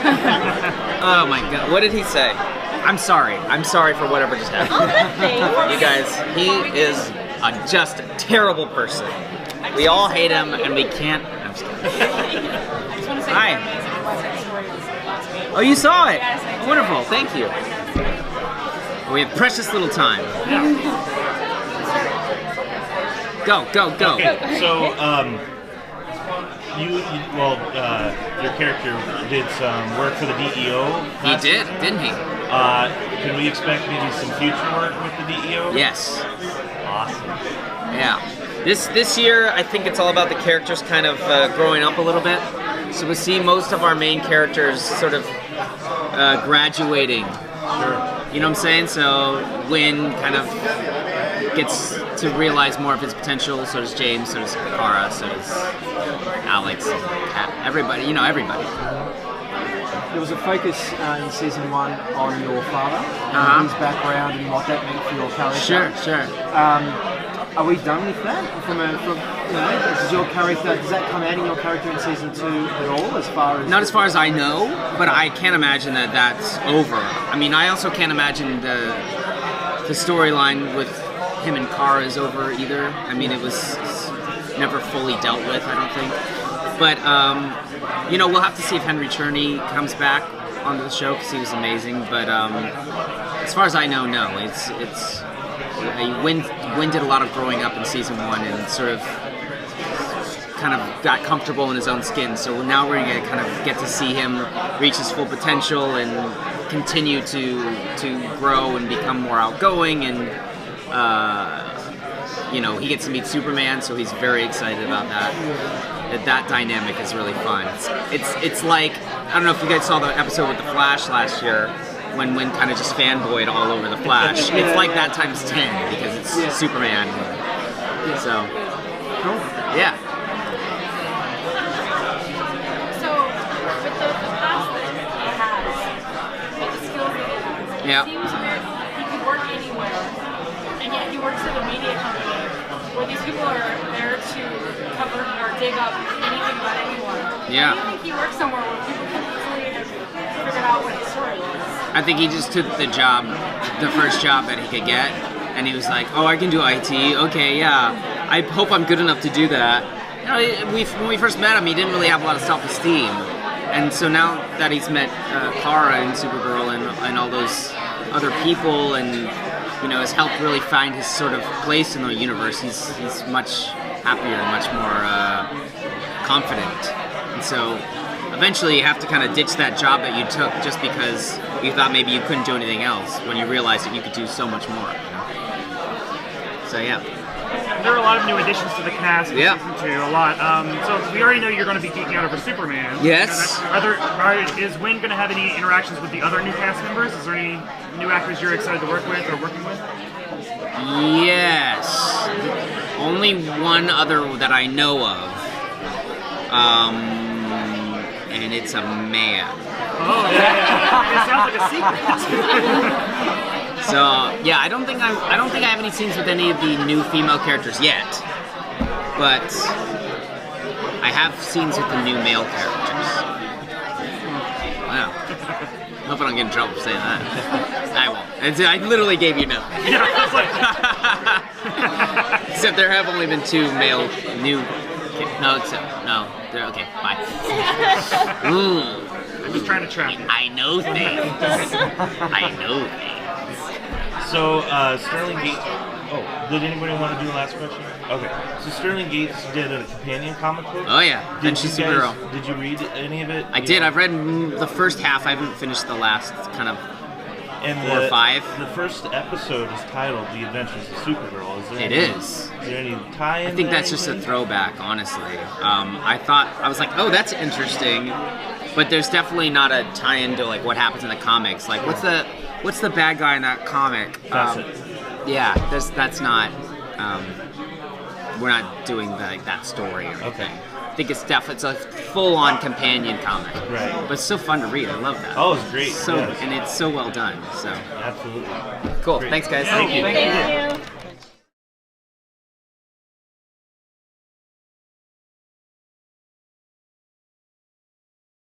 Oh my god, what did he say? I'm sorry for whatever just happened. Oh, good thing. You guys, he is just a terrible person. We all hate him, and we can't. I'm just kidding. Hi. Oh, you saw it. Wonderful. Thank you. We have precious little time. Go. Okay, so your character did some work for the DEO. He did, didn't he? Can we expect maybe some future work with the DEO? Yes. Awesome. Yeah. This year, I think it's all about the characters kind of growing up a little bit. So we see most of our main characters sort of graduating. Sure. You know what I'm saying? So Wynn kind of gets to realize more of his potential. So does James. So does Kara. So does Alex. And Kat. Everybody. Everybody. There was a focus in season 1 on your father, his background and what that meant for your character. Sure. Are we done with that? Does your character, does that come out in your character in season 2 at all? Not as far as I know, but I can't imagine that that's over. I mean, I also can't imagine the storyline with him and Kara is over either. I mean, it was never fully dealt with, I don't think. But we'll have to see if Henry Cherney comes back onto the show because he was amazing. But as far as I know, no. It's Wynn did a lot of growing up in season 1 and sort of kind of got comfortable in his own skin. So now we're going to kind of get to see him reach his full potential and continue to grow and become more outgoing. And he gets to meet Superman, so he's very excited about that. That dynamic is really fun. It's like, I don't know if you guys saw the episode with the Flash last year, when Wynn kind of just fanboyed all over the Flash. It's like that times 10 because it's Superman. So, Cool. Yeah. So, with the past that he has, with the skills that he has, it seems that he could work anywhere, and yet he works at a media company where these people are there to cover or dig up anything about anyone. Yeah. Do you think he works somewhere where people can easily figure out what his story is? I think he just took the first job that he could get, and he was like, "Oh, I can do IT. Okay, yeah. I hope I'm good enough to do that." When we first met him, he didn't really have a lot of self-esteem, and so now that he's met Kara and Supergirl and all those other people, and has helped really find his sort of place in the universe, he's much happier, much more confident, and so. Eventually, you have to kind of ditch that job that you took just because you thought maybe you couldn't do anything else when you realized that you could do so much more. So, yeah. There are a lot of new additions to the cast in season 2, a lot. So we already know you're going to be geeking out over Superman. Yes. Is Wynn going to have any interactions with the other new cast members? Is there any new actors you're excited to work with or working with? Yes. Only one other that I know of. And it's a man. Oh, yeah. It sounds like a secret. So yeah, I don't think I have any scenes with any of the new female characters yet, but I have scenes with the new male characters. Wow. Hope I don't get in trouble for saying that. I won't. I literally gave you nothing. Except there have only been 2 male new. No. They're okay. Bye. I'm just trying to trap you. I know things. So, Sterling Gates... Oh, did anybody want to do the last question? Okay. So, Sterling Gates did a companion comic book? Oh, yeah. Did Supergirl. Did you read any of it? I did. I've read the first half. I haven't finished the last kind of 4 or 5. The first episode is titled The Adventures of Supergirl. Is there any tie-in? I think that's just a throwback, honestly. I was like, oh, that's interesting. But there's definitely not a tie-in to like what happens in the comics. Like, what's the bad guy in that comic? That's it. Yeah, that's not. We're not doing that story or anything. Okay. I think it's a full-on companion comic. Right. But it's so fun to read. I love that. Oh, it's great. And it's so well done. So. Absolutely. Cool. Great. Thanks, guys. Thank you. Thank you.